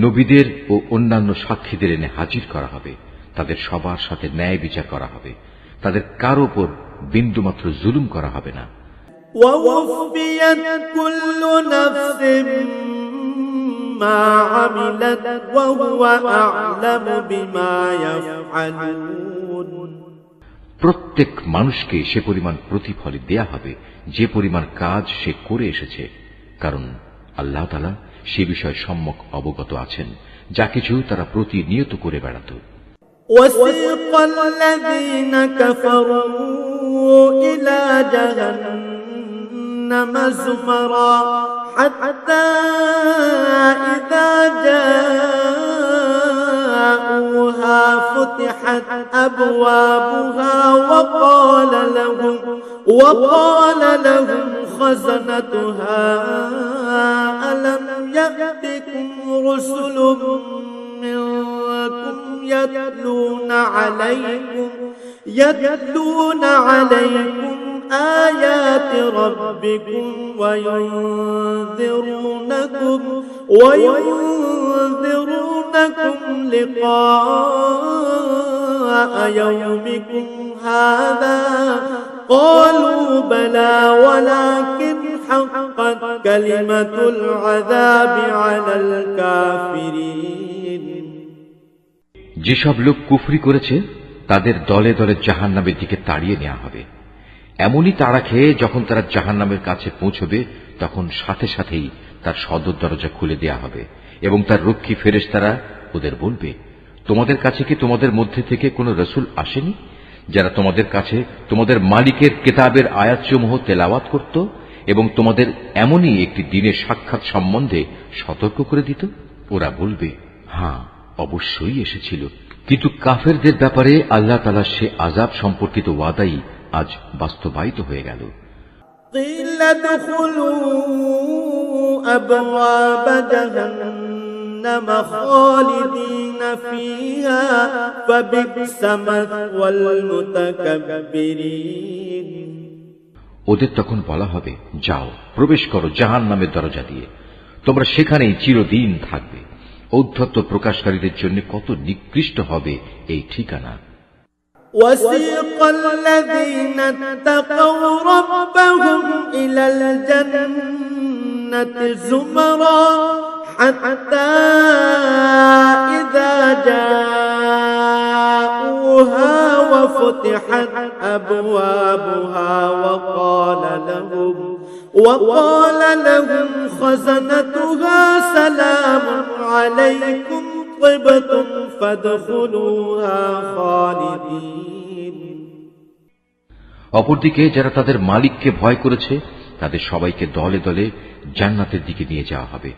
Speaker 1: নবীদের ও অন্যান্য সাক্ষীদের এনে হাজির করা হবে। তাদের সবার সাথে ন্যায় বিচার করা হবে। তাদের কারো উপর বিন্দুমাত্র জুলুম করা হবে না।
Speaker 2: ووفيت كل نفس ما عملت وهو أعلم بما يفعلون।
Speaker 1: প্রত্যেক মানুষকে সে পরিমাণ প্রতিফল দেয়া হবে যে পরিমাণ কাজ সে করে এসেছে, কারণ আল্লাহ তাআলা সে বিষয়ে সম্যক অবগত আছেন যা কিছু তারা প্রতিনিয়ত করে বেড়াত।
Speaker 2: وسيق الذين كفروا إلى جهنم زمرا حتى إذا جاءوها فتحت أبوابها وقال لهم خزنتها ألم يأتكم رسل منكم يتلون عليكم آيات ربكم وينذرونكم لقاء يومكم هذا قالوا بلى ولكن حقت كلمة العذاب على الكافرين
Speaker 1: যেসব লোক কুফরি করেছে তাদের দলে দলে জাহান্নামের দিকে তাড়িয়ে নেওয়া হবে। এমনই তাড়া খেয়ে যখন তারা জাহান্নামের কাছে পৌঁছবে তখন সাথে সাথেই তার সদর দরজা খুলে দেয়া হবে এবং তার রক্ষী ফেরেশতারা ওদের বলবে, তোমাদের কাছে কি তোমাদের মধ্যে থেকে কোনো রসুল আসেনি যারা তোমাদের কাছে তোমাদের মালিকের কিতাবের আয়াতসমূহ তেলাওয়াত করত এবং তোমাদের এমনই একটি দিনের সাক্ষাৎ সম্বন্ধে সতর্ক করে দিত? ওরা বলবে, হ্যাঁ, অবশ্যই এসেছিল। কিন্তু কাফেরদের ব্যাপারে আল্লাহ তাআলার সে আযাব সম্পর্কিত ওয়াদাই আজ বাস্তবায়িত হয়ে গেল।
Speaker 2: قيل ادخلوا أبواب جهنم خالدين فيها فبئس مثوى المتكبرين
Speaker 1: ওদের তখন বলা হবে, যাও প্রবেশ করো জাহান্নামের দরজা দিয়ে, তোমরা সেখানেই চিরদিন থাকবে। ঔদ্ধত্য প্রকাশকারীদের জন্য কত নিকৃষ্ট হবে এই ঠিকানা।
Speaker 2: وسيق الذين اتقوا ربهم إلى الجنة زمرا حتى إذا جاءوها وفتحت أبوابها وقال لهم خزنتها سلام عليكم طبتم فادخلوها خالدين
Speaker 1: অপরদিকে যারা তাদের মালিককে ভয় করেছে তাদের সবাইকে দলে দলে জান্নাতের দিকে নিয়ে যাওয়া হবে।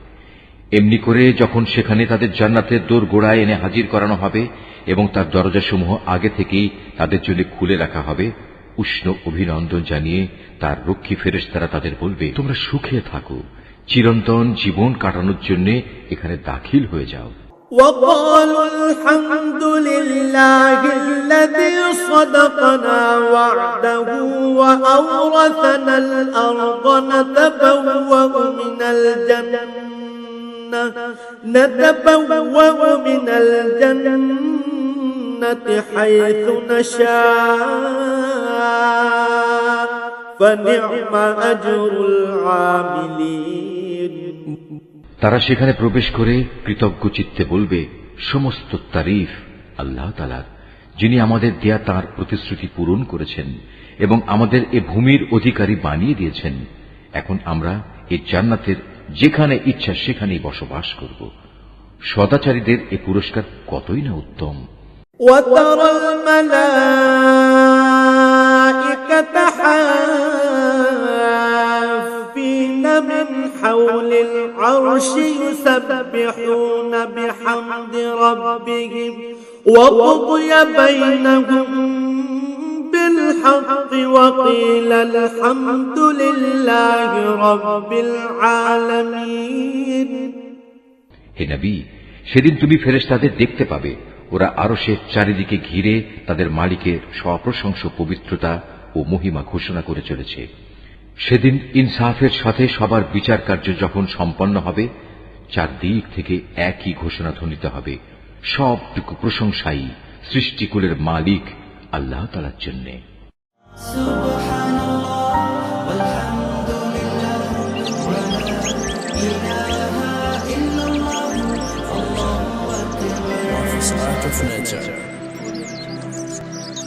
Speaker 1: এমনি করে যখন সেখানে তাদের জান্নাতের দোরগোড়ায় এনে হাজির করানো হবে এবং তার দরজাসমূহ আগে থেকেই তাদের জন্য খুলে রাখা হবে, উষ্ণ অভিনন্দন জানিয়ে তার রক্ষী ফেরেশতারা তাদের বলবে, তোমরা সুখে থাকো, চিরন্তন জীবন কাটানোর জন্য এখানে দাখিল হয়ে যাও।
Speaker 2: وقالوا الحمد لله الذي صدقنا وعده وأورثنا الأرض نتبوأ من الجنة حيث نشاء فنعم أجر العاملين
Speaker 1: তারা সেখানে প্রবেশ করে কৃতজ্ঞ চিত্তে বলবে, সমস্ত তারিফ আল্লাহ তাআলার, যিনি আমাদের দেয়া তাঁর প্রতিশ্রুতি পূরণ করেছেন এবং আমাদের এ ভূমির অধিকারী বানিয়ে দিয়েছেন। এখন আমরা এই জান্নাতের যেখানে ইচ্ছা সেখানেই বসবাস করব। সদাচারীদের এ পুরস্কার কতই না উত্তম।
Speaker 2: وترى الملائكة حافين من حول العرش يسبحون بحمد ربهم وقضي بينهم بالحق وقيل الحمد لله رب العالمين
Speaker 1: হে নবী, সেদিন তুমি ফেরেশতাদের দেখতে পাবে, ওরা আরশের চারিদিকে ঘিরে তাদের মালিকের সপ্রশংস পবিত্রতা ও মহিমা ঘোষণা করে চলেছে। সেদিন ইনসাফের সাথে সবার বিচার কার্য যখন সম্পন্ন হবে, চারদিক থেকে একই ঘোষণা ধ্বনিত হবে, সবটুকু প্রশংসাই সৃষ্টিকুলের মালিক আল্লাহ তাআলার জন্য।
Speaker 3: Art of Nature.